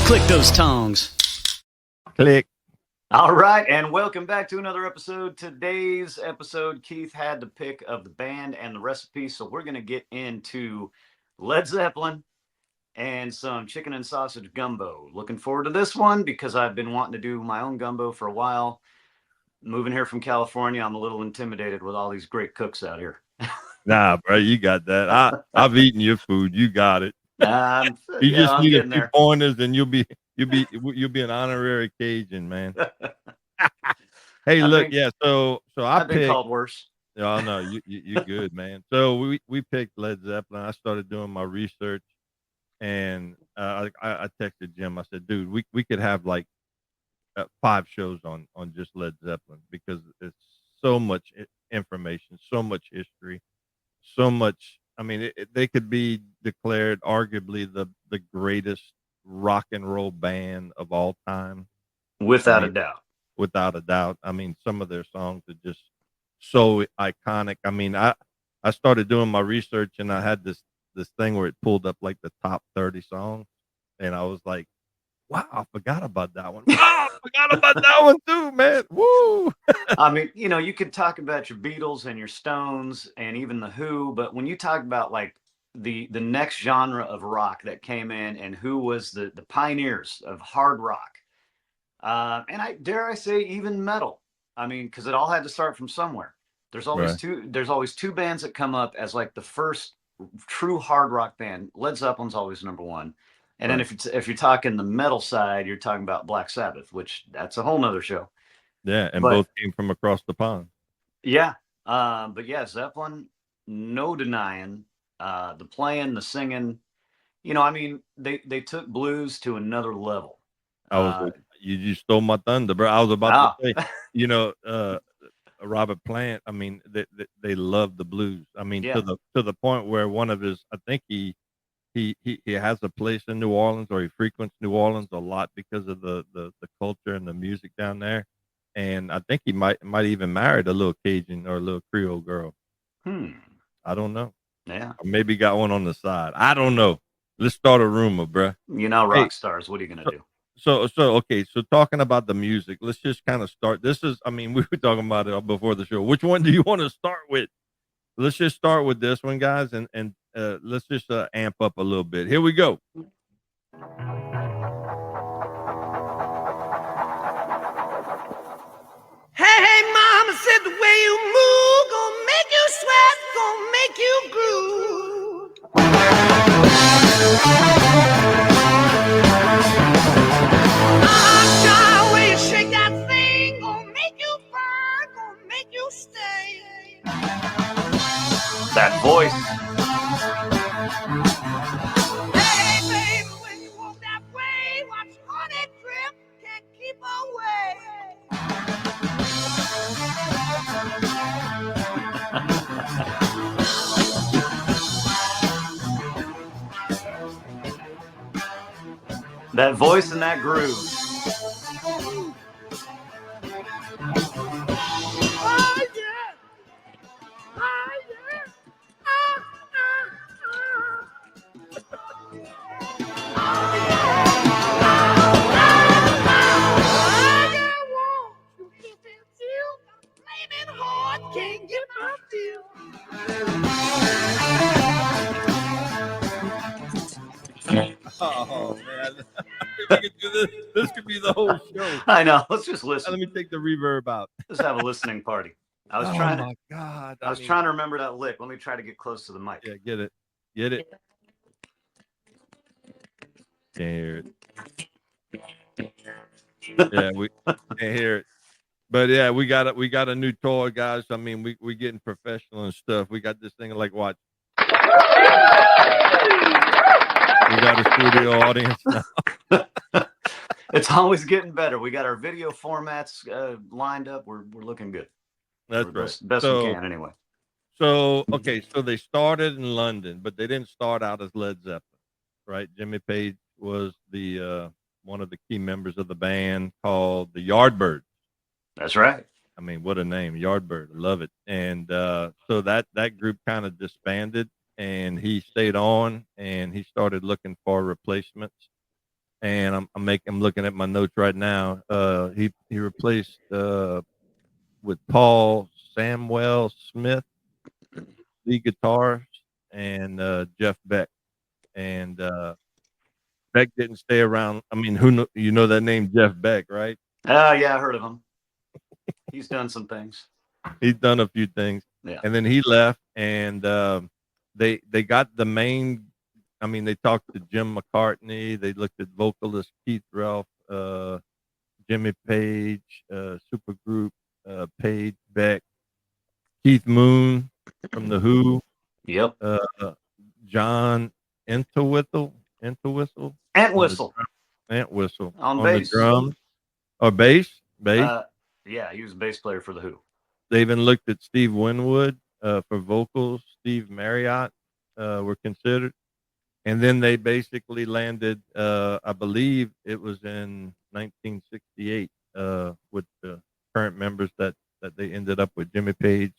Click those tongs. Click. All right, and welcome back to another episode. Today's episode, Keith had the pick of the band and the recipe, so we're going to get into Led Zeppelin and some chicken and sausage gumbo. Looking forward to this one because I've been wanting to do my own gumbo for a while. Moving here from California, I'm a little intimidated with all these great cooks out here. Nah, bro, you got that. I've eaten your food. You got it. You just need a few pointers, and you'll be an honorary Cajun, man. Hey, look, yeah. So I've been called worse. Oh no, you're good, man. So we picked Led Zeppelin. I started doing my research, and I texted Jim. I said, dude, we could have like 5 shows on just Led Zeppelin because it's so much information, so much history, so much. I mean, they could be declared arguably the greatest rock and roll band of all time, without a doubt. Without a doubt. I mean, some of their songs are just so iconic. I mean, I started doing my research and I had this thing where it pulled up like the top 30 songs, and I was like, wow, I forgot about that one. Wow, I forgot about that one too, man. Woo! I mean, you could talk about your Beatles and your Stones and even the Who, but when you talk about like the next genre of rock that came in and who was the pioneers of hard rock, and I dare I say even metal. I mean, because it all had to start from somewhere. There's always two bands that come up as like the first true hard rock band. Led Zeppelin's always number one. And then if you're talking the metal side, you're talking about Black Sabbath, which that's a whole nother show. Yeah, and both came from across the pond. Yeah, but yeah, Zeppelin, no denying the playing, the singing. I mean, they took blues to another level. You stole my thunder, bro. I was about to say, Robert Plant. I mean, they love the blues. I mean, to the point where one of his, I think he has a place in New Orleans, or he frequents New Orleans a lot because of the culture and the music down there. And I think he might even married a little Cajun or a little Creole girl. I don't know. Yeah. Or maybe got one on the side. I don't know. Let's start a rumor, bruh. Rock stars. What are you going to do? So okay. So talking about the music, let's just kind of start. I mean, we were talking about it before the show. Which one do you want to start with? Let's just start with this one, guys, and let's just amp up a little bit. Here we go. Hey, mama said the way you move gonna make you sweat, gonna make you groove. Child, way you shake that thing gonna make you burn, gonna make you stay. That voice. Hey, baby, when you walk that way, watch honey drip, can't keep away. That voice and that groove. Oh, yeah. Oh, yeah. Can't get my feel. Oh man, we could do this. This could be the whole show. I know. Let's just listen. Let me take the reverb out. Let's have a listening party. I was trying to remember that lick. Let me try to get close to the mic. Yeah, get it. Can't hear it. Yeah, we can't hear it. But yeah, we got a new toy, guys. I mean, we getting professional and stuff. We got this thing like watch. We got a studio audience now. It's always getting better. We got our video formats lined up. We're looking good. That's right. Best we can, anyway. So okay, so they started in London, but they didn't start out as Led Zeppelin, right? Jimmy Page was the one of the key members of the band called the Yardbirds. That's right. I mean, what a name, Yardbird. I love it. And so that group kind of disbanded, and he stayed on, and he started looking for replacements. and I'm looking at my notes right now. He replaced with Paul Samwell Smith, lead guitarist, and Jeff Beck. And Beck didn't stay around. I mean, you know that name Jeff Beck, right? Oh, yeah, I heard of him. He's done some things. He's done a few things, Yeah. and then he left, and they got the main. I mean, they talked to Jim McCartney. They looked at vocalist Keith Relf, Jimmy Page, supergroup Page Beck, Keith Moon from the Who, Yep. John Entwistle, Entwistle, Entwistle Entwistle on on bass. the drums or bass. Yeah, he was a bass player for the Who. They even looked at Steve Winwood for vocals. Steve Marriott were considered. And then they basically landed, I believe it was in 1968, with the current members that they ended up with: Jimmy Page,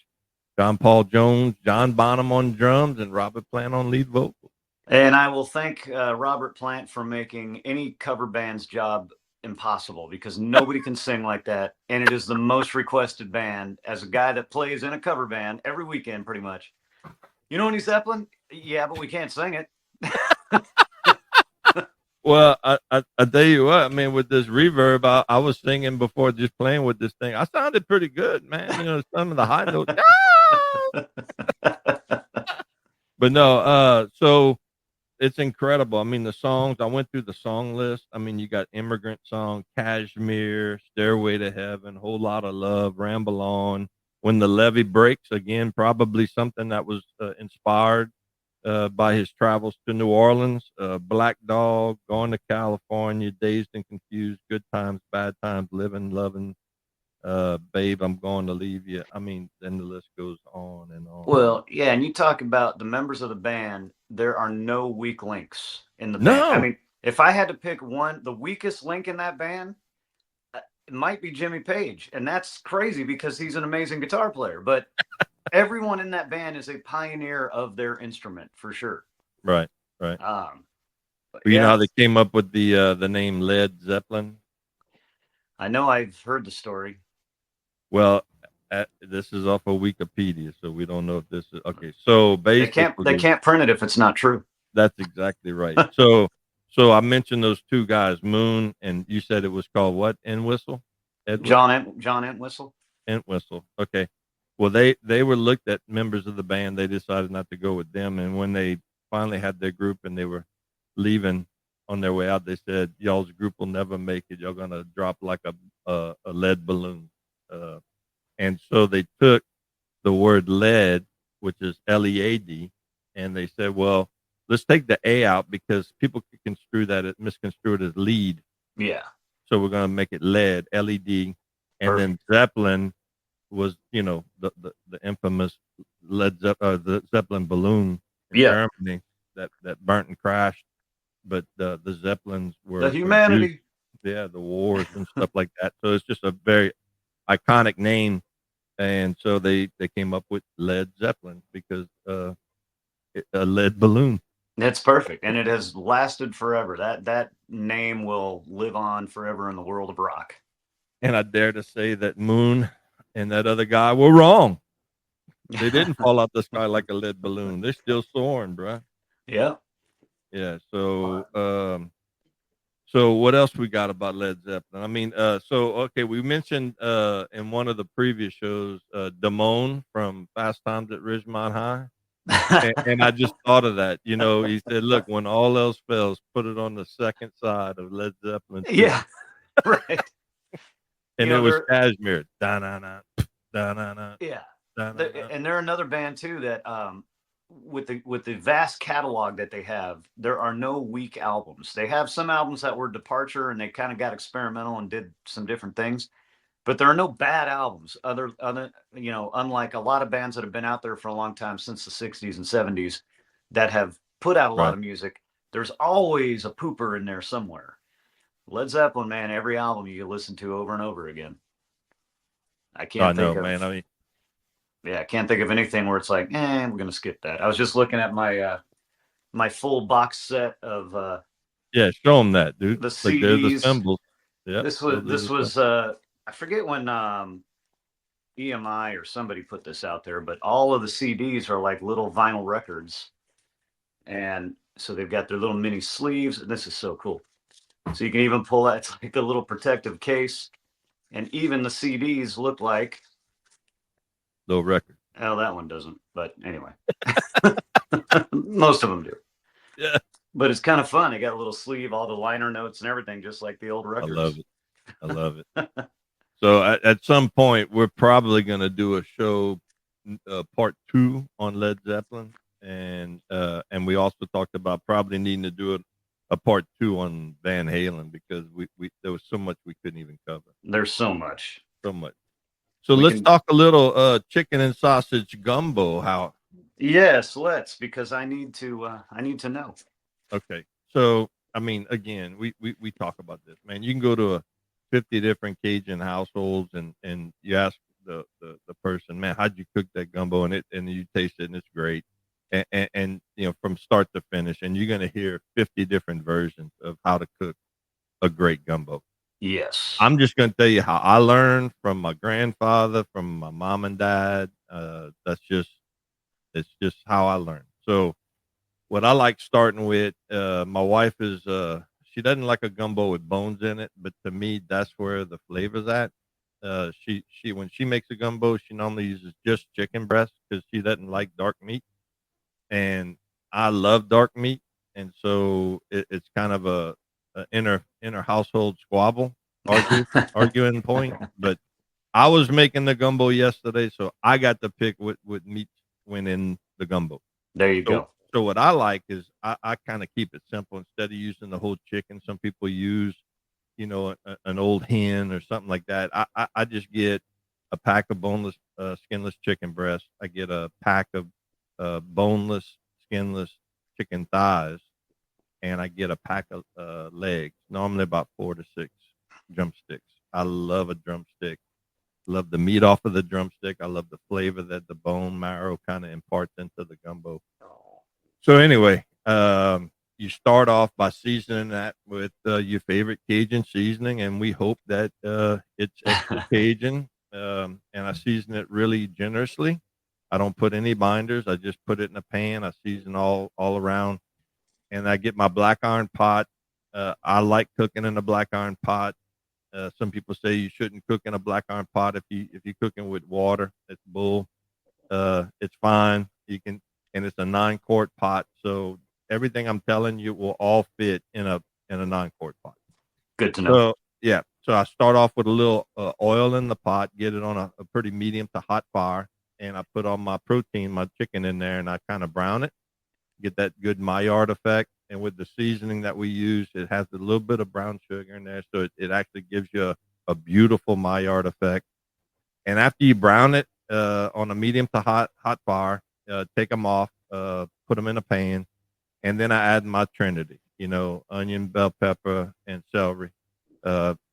John Paul Jones, John Bonham on drums, and Robert Plant on lead vocals. And I will thank Robert Plant for making any cover band's job impossible, because nobody can sing like that. And it is the most requested band. As a guy that plays in a cover band every weekend, pretty much. You know any Zeppelin? Yeah, but we can't sing it. Well, I tell you what, I mean, with this reverb, I was singing before, just playing with this thing. I sounded pretty good, man. You know, some of the high notes. But no, so it's incredible. I mean, the songs, I went through the song list. I mean, you got Immigrant Song, Kashmir, Stairway to Heaven, Whole Lotta Love, Ramble On, When the Levee Breaks, again, probably something that was inspired by his travels to New Orleans, Black Dog, Going to California, Dazed and Confused, Good Times, Bad Times, Living, Loving, Babe, I'm Going to Leave You. I mean, then the list goes on and on. Well, yeah, and you talk about the members of the band, there are no weak links in the band. No. I mean, if I had to pick one, the weakest link in that band, it might be Jimmy Page. And that's crazy because he's an amazing guitar player. But everyone in that band is a pioneer of their instrument, for sure. Right. But You know how they came up with the name Led Zeppelin? I know, I've heard the story. Well, this is off of Wikipedia, so we don't know if this is okay. So basically, They can't print it if it's not true. That's exactly right. So I mentioned those two guys, Moon, and you said it was called what? Entwistle? John Entwistle. Entwistle. Okay. Well, they were looked at members of the band. They decided not to go with them, and when they finally had their group and they were leaving on their way out, they said, "Y'all's group will never make it. Y'all gonna drop like a lead balloon." And so they took the word lead, which is Lead, and they said, well, let's take the A out because people can misconstrue it as lead. Yeah. So we're going to make it lead, LED. And then Zeppelin was, you know, the infamous the Zeppelin balloon in Germany that burnt and crashed. But the Zeppelins were the humanity. The wars and stuff like that. So it's just a very iconic name, and so they came up with Led Zeppelin because a lead balloon. That's perfect, and it has lasted forever. That name will live on forever in the world of rock. And I dare to say that Moon and that other guy were wrong. They didn't fall out the sky like a lead balloon. They're still soaring, bro. Yeah. So what else we got about Led Zeppelin? I mean, okay, we mentioned in one of the previous shows Damone from Fast Times at Ridgemont High, and I just thought of that. You know, he said, "Look, when all else fails, put it on the second side of Led Zeppelin." Yeah, right. And it was Kashmir. Da-na-na, da-na-na, yeah, da-na-na. And they're another band too that with the vast catalog that they have, there are no weak albums. They have some albums that were departure and they kind of got experimental and did some different things, but there are no bad albums. Other you know, unlike a lot of bands that have been out there for a long time since the 60s and 70s that have put out a lot of music, there's always a pooper in there somewhere. Led Zeppelin, man, every album you listen to over and over again. I can't think of, man. I mean, yeah, I can't think of anything where it's like, we're gonna skip that. I was just looking at my my full box set of Yeah, show them that, dude. the Like, they're the CDs. symbols. Yep. This Those was are the this symbols. was I forget when EMI or somebody put this out there, but all of the CDs are like little vinyl records, and so they've got their little mini sleeves, and this is so cool. So you can even pull that. It's like a little protective case, and even the CDs look like. Little record. Oh, that one doesn't. But anyway, most of them do. Yeah. But it's kind of fun. They got a little sleeve, all the liner notes and everything, just like the old I records. love it. I love it. So at some point, we're probably going to do a show, part 2 on Led Zeppelin. And we also talked about probably needing to do a part 2 on Van Halen, because we there was so much we couldn't even cover. There's so much. So much. So We let's can- talk a little chicken and sausage gumbo. How? Yes, let's, because I need to know. Okay. So I mean, again, we talk about this, man. You can go to 50 different Cajun households, and you ask the person, man, how'd you cook that gumbo? And you taste it, and it's great. And from start to finish, and you're gonna hear 50 different versions of how to cook a great gumbo. Yes. I'm just gonna tell you how I learned from my grandfather, from my mom and dad. It's just how I learned. So what I like starting with, my wife is she doesn't like a gumbo with bones in it, but to me that's where the flavor's at. She when she makes a gumbo, she normally uses just chicken breast because she doesn't like dark meat, and I love dark meat, and so it's kind of a inner household squabble, arguing point. But I was making the gumbo yesterday, so I got to pick what meat went in the gumbo. There you So go. so what I like is I kind of keep it simple. Instead of using the whole chicken, some people use, an old hen or something like that. I just get a pack of boneless, skinless chicken breasts. I get a pack of boneless, skinless chicken thighs, and I get a pack of legs. Normally about 4 to 6 drumsticks. I love a drumstick. Love the meat off of the drumstick. I love the flavor that the bone marrow kind of imparts into the gumbo. So anyway, you start off by seasoning that with your favorite Cajun seasoning, and we hope that it's extra Cajun. And I season it really generously. I don't put any binders. I just put it in a pan. I season all around, and I get my black iron pot. I like cooking in a black iron pot. Some people say you shouldn't cook in a black iron pot if you're cooking with water. It's bull. It's fine. You can, and it's a 9-quart pot, so everything I'm telling you will all fit in a 9-quart pot. Good to know. So yeah, so I start off with a little oil in the pot, get it on a pretty medium to hot fire, and I put all my protein, my chicken in there, and I kind of brown it, get that good Maillard effect. And with the seasoning that we use, it has a little bit of brown sugar in there, so it actually gives you a beautiful Maillard effect. And after you brown it on a medium to hot fire, take them off, put them in a pan, and then I add my trinity. Onion, bell pepper, and celery.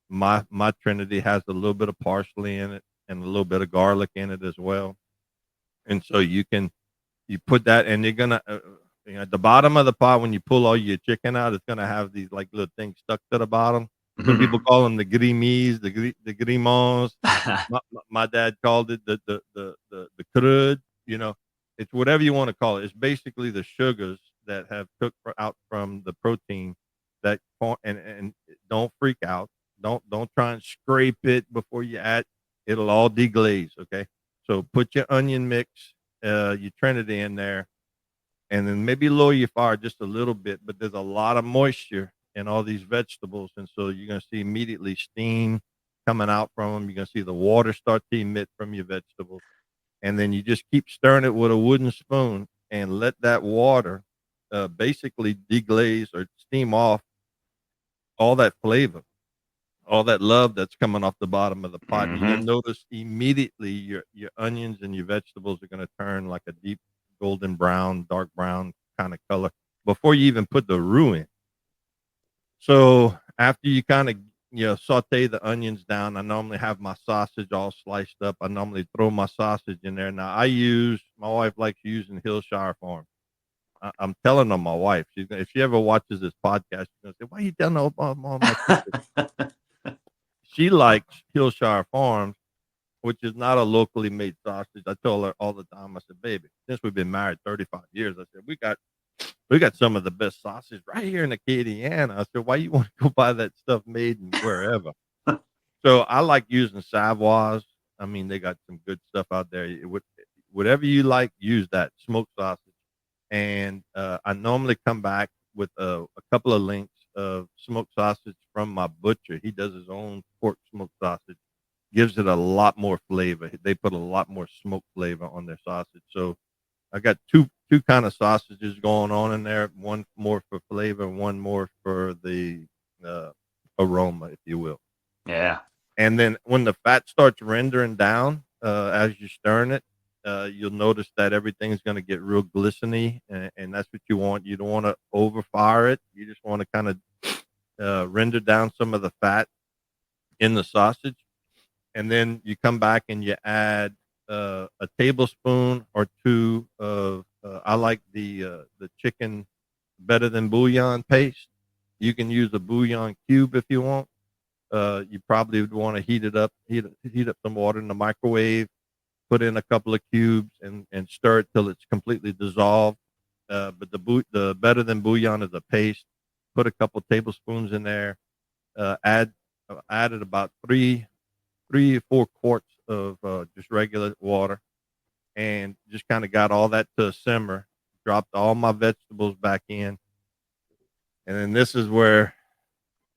My trinity has a little bit of parsley in it and a little bit of garlic in it as well. And so you put that, and you're gonna at the bottom of the pot, when you pull all your chicken out, it's gonna have these like little things stuck to the bottom. Some people call them the grimis, the grimons. My dad called it the crud. It's whatever you want to call it. It's basically the sugars that have cooked out from the protein. That and don't freak out. Don't try and scrape it before you add. It'll all deglaze. Okay, so put your onion mix, your trinity in there, and then maybe lower your fire just a little bit. But there's a lot of moisture in all these vegetables, and so you're gonna see immediately steam coming out from them. You're gonna see the water start to emit from your vegetables, and then you just keep stirring it with a wooden spoon and let that water basically deglaze or steam off all that flavor, all that love that's coming off the bottom of the pot. And you're gonna notice immediately your onions and your vegetables are gonna turn like a deep golden brown, dark brown kind of color before you even put the roux in. So after you kind of saute the onions down, I normally have my sausage all sliced up. I normally throw my sausage in there. Now my wife likes using Hillshire Farm. I'm telling on my wife. If she ever watches this podcast, she's gonna say, "Why are you telling all my secrets?" She likes Hillshire Farms, which is not a locally made sausage. I tell her all the time. I said, "Baby, since we've been married 35 years, I said we got some of the best sausage right here in Acadiana." I said, "Why you want to go buy that stuff made in wherever?" So I like using Savoirs. I mean, they got some good stuff out there. Whatever you like, use that smoked sausage. And I normally come back with a couple of links of smoked sausage from my butcher. He does his own pork smoked sausage, gives it a lot more flavor. They put a lot more smoked flavor on their sausage. So I got two kind of sausages going on in there. One more for flavor, one more for the uh, aroma, if you will. Yeah. And then when the fat starts rendering down as you're stirring it, you'll notice that everything's going to get real glistening, and that's what you want. You don't want to overfire it. You just want to kind of render down some of the fat in the sausage, and then you come back and you add a tablespoon or two of. I like the chicken better than bouillon paste. You can use a bouillon cube if you want. You probably would want to heat up some water in the microwave, put in a couple of cubes, and stir it till it's completely dissolved. But the better than bouillon is a paste. Put a couple tablespoons in there. Add added about 3 or 4 quarts of just regular water, and just kind of got all that to a simmer. Dropped all my vegetables back in, and then this is where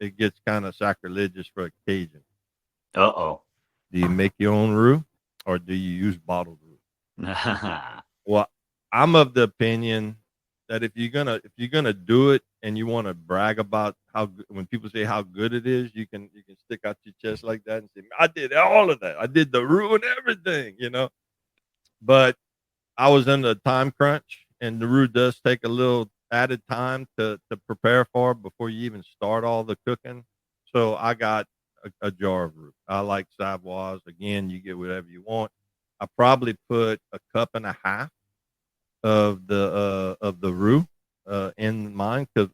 it gets kind of sacrilegious for a Cajun. Uh-oh. Do you make your own roux, or do you use bottled roux? Well, I'm of the opinion that if you're gonna do it and you want to brag about when people say how good it is, you can stick out your chest like that and say, "I did all of that. I did the roux and everything," you know. But I was in the time crunch, and the roux does take a little added time to prepare for before you even start all the cooking. So I got a jar of roux. I like Savoirs. Again, you get whatever you want. I probably put a cup and a half of the roux in mine because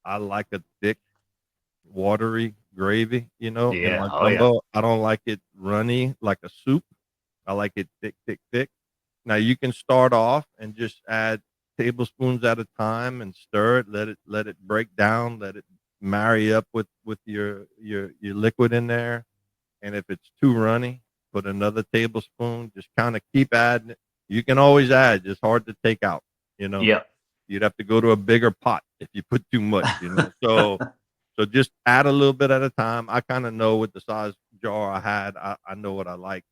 I like a thick, watery gravy. You know, in Yeah. my Oh yeah. gumbo, I don't like it runny like a soup. I like it thick, thick, thick. Now you can start off and just add tablespoons at a time and stir it. Let it break down. Let it marry up with your liquid in there. And if it's too runny, put another tablespoon. Just kind of keep adding it. You can always add. It's hard to take out. You know, Yep. you'd have to go to a bigger pot if you put too much. You know, so just add a little bit at a time. I kind of know with the size jar I had. I know what I like.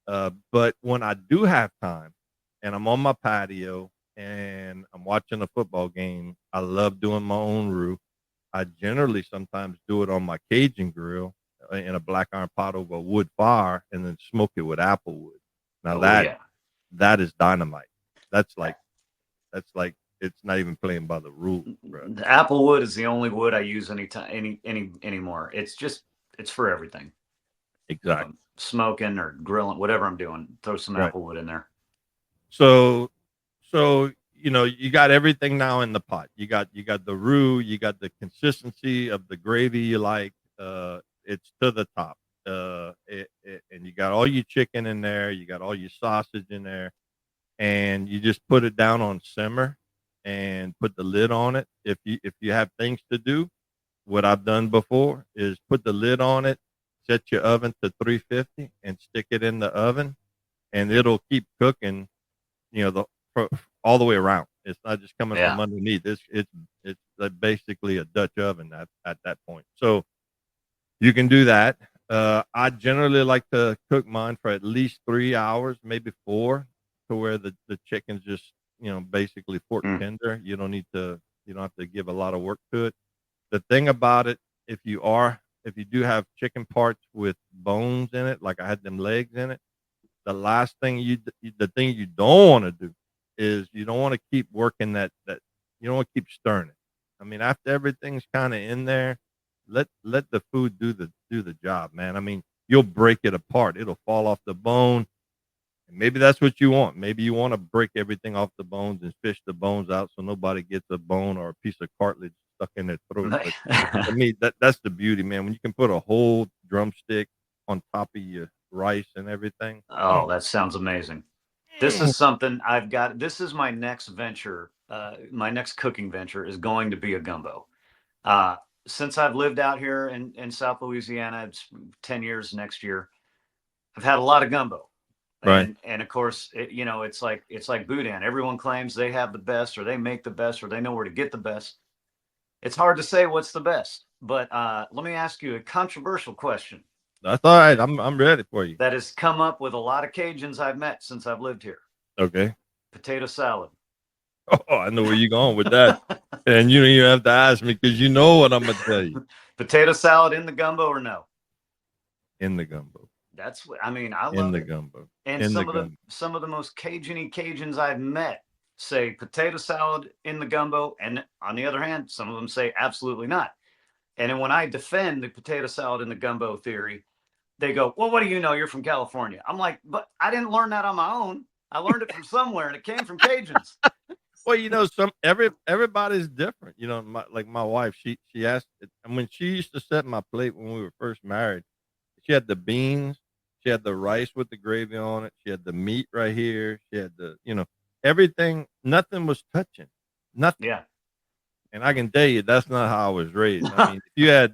But when I do have time and I'm on my patio and I'm watching a football game, I love doing my own roux. I generally sometimes do it on my Cajun grill in a black iron pot over a wood fire and then smoke it with apple wood. Now Oh yeah. that is dynamite. That's like it's not even playing by the rules, bro. The apple wood is the only wood I use anymore. It's for everything. Exactly. Smoking or grilling, whatever I'm doing, throw some Right. apple wood in there. So you know, you got everything now in the pot. You got the roux, you got the consistency of the gravy you like. It's to the top. And you got all your chicken in there, you got all your sausage in there, and you just put it down on simmer and put the lid on it. If you have things to do, what I've done before is put the lid on it, set your oven to 350 and stick it in the oven, and it'll keep cooking, you know, all the way around. It's not just coming from Yeah. underneath. It's like basically a Dutch oven at that point. So you can do that. I generally like to cook mine for at least 3 hours, maybe 4, to where the chicken's just, you know, basically fork Mm. tender. You don't have to give a lot of work to it. The thing about it, if you do have chicken parts with bones in it, like I had them legs in it, the last thing the thing you don't want to do is you don't want to keep working that you don't want to keep stirring it. I mean, after everything's kind of in there, let the food do the job, man. I mean, you'll break it apart. It'll fall off the bone. And maybe that's what you want. Maybe you want to break everything off the bones and fish the bones out so nobody gets a bone or a piece of cartilage stuck in their throat. But to me, that's the beauty, man. When you can put a whole drumstick on top of your rice and everything. Oh, that sounds amazing. This is something I've got. This is my next venture. My next cooking venture is going to be a gumbo. Since I've lived out here in South Louisiana, it's 10 years next year. I've had a lot of gumbo. Right. And of course, it's like boudin. Everyone claims they have the best, or they make the best, or they know where to get the best. It's hard to say what's the best, but let me ask you a controversial question. That's all right. I'm ready for you. That has come up with a lot of Cajuns I've met since I've lived here. Okay. Potato salad. Oh, I know where you're going with that. And you don't even have to ask me because you know what I'm going to tell you. Potato salad in the gumbo or no? In the gumbo. That's what I mean. I love in the it. gumbo. And in some of the most Cajun-y Cajuns I've met say potato salad in the gumbo, and on the other hand, some of them say absolutely not. And then when I defend the potato salad in the gumbo theory, they go, "Well, what do you know? You're from California." I'm like, "But I didn't learn that on my own. I learned it from somewhere, and it came from Cajuns." Well, everybody's different. My wife, she asked, and when she used to set my plate when we were first married, she had the beans, she had the rice with the gravy on it, she had the meat right here, she had everything. Nothing was touching, nothing. Yeah. And I can tell you, that's not how I was raised. I mean, if you had,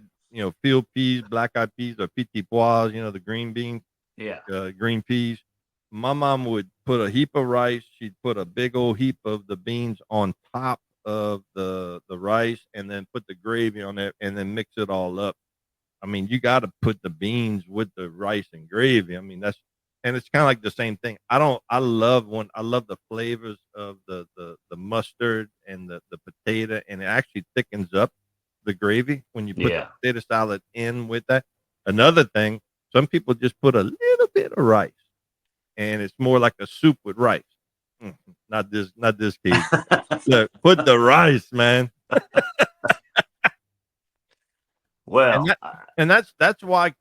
field peas, black eyed peas, or petit pois, the green beans, green peas, my mom would put a heap of rice. She'd put a big old heap of the beans on top of the rice, and then put the gravy on it, and then mix it all up. I mean, you got to put the beans with the rice and gravy. I mean, and it's kind of like the same thing. I love the flavors of the mustard and the potato, and it actually thickens up the gravy when you put the potato salad in with that. Another thing, some people just put a little bit of rice, and it's more like a soup with rice. Not this case. Look, put the rice, man. Well, and that's why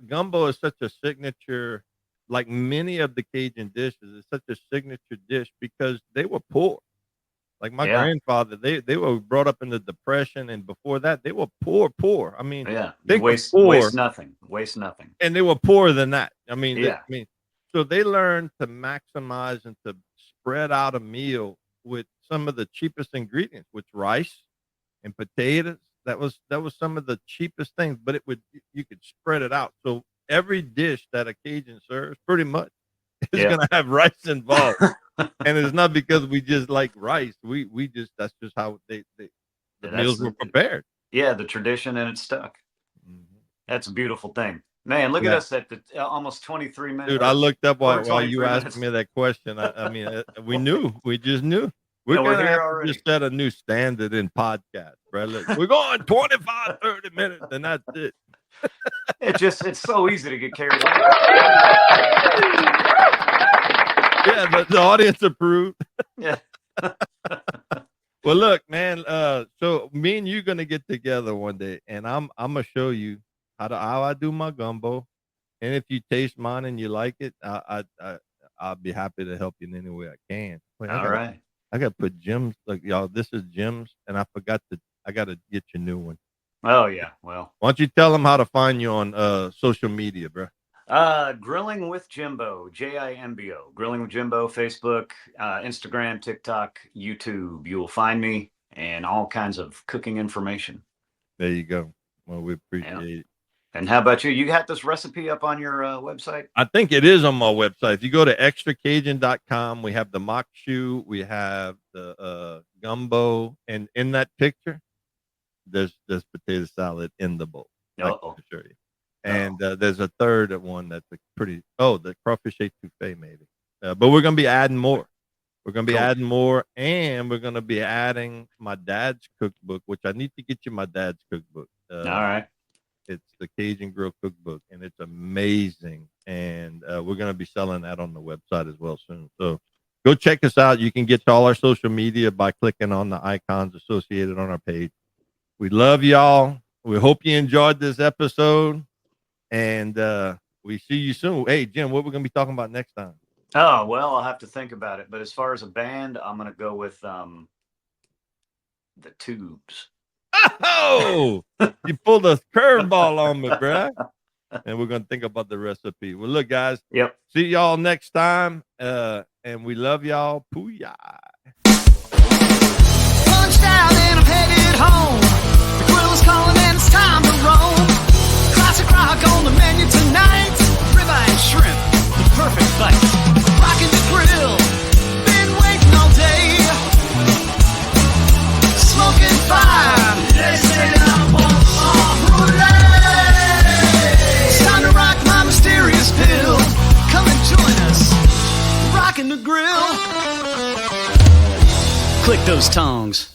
gumbo is such a signature. Like many of the Cajun dishes, it's such a signature dish because they were poor. Like my grandfather, they were brought up in the Depression, and before that, they were poor. I mean, waste nothing, and they were poorer than that. I mean, so they learned to maximize and to spread out a meal with some of the cheapest ingredients, which rice and potatoes. That was some of the cheapest things, but you could spread it out. So every dish that a Cajun serves pretty much is going to have rice involved. And it's not because we just like rice. That's just how the meals were prepared. Yeah, the tradition, and it's stuck. Mm-hmm. That's a beautiful thing. Man, look at us at the almost 23 minutes. Dude, I looked up while you asked me that question. I mean, we knew. We just knew. We're going to have to just set a new standard in podcast, bro. Look, we're going 25, 30 minutes, and that's it. It's so easy to get carried away. Yeah, but the audience approved. Yeah. Well, look, man. So me and you gonna get together one day, and I'm gonna show you how I do my gumbo, and if you taste mine and you like it, I'll be happy to help you in any way I can. All right. I gotta put Jim's. Like, y'all, this is Jim's, and I gotta get you a new one. Oh yeah. Well, why don't you tell them how to find you on social media, bro? Grilling with Jimbo, Jimbo, Grilling with Jimbo, Facebook, Instagram, TikTok, YouTube. You will find me, and all kinds of cooking information. There you go. Well, we appreciate it. And how about you? You got this recipe up on your website? I think it is on my website. If you go to xtracajun.com, we have the mock shoe, we have the gumbo, and in that picture, there's potato salad in the bowl. I can show you. And there's a third one that's the crawfish etouffee maybe. But we're going to be adding more. We're going to be adding more, and we're going to be adding my dad's cookbook, which I need to get you my dad's cookbook. All right. It's the Cajun Grill cookbook, and it's amazing. And we're going to be selling that on the website as well soon. So go check us out. You can get to all our social media by clicking on the icons associated on our page. We love y'all. We hope you enjoyed this episode, and we see you soon. Hey, Jim, what we're going to be talking about next time? Oh, well, I'll have to think about it. But as far as a band, I'm gonna go with the Tubes. Oh, you pulled a curveball on me, bruh. And we're gonna think about the recipe. Well, look, guys. Yep. See y'all next time. And we love y'all. Pooyie. Punched out and I'm headed home. The grill is calling and it's time to roam. Classic rock on the menu tonight. Ribeye and shrimp, the perfect bite. Rockin da Grill, been waiting all day. Smoking fire, they say I'm on It's time to rock my mysterious pill. Come and join us, Rockin da Grill. Click those tongs.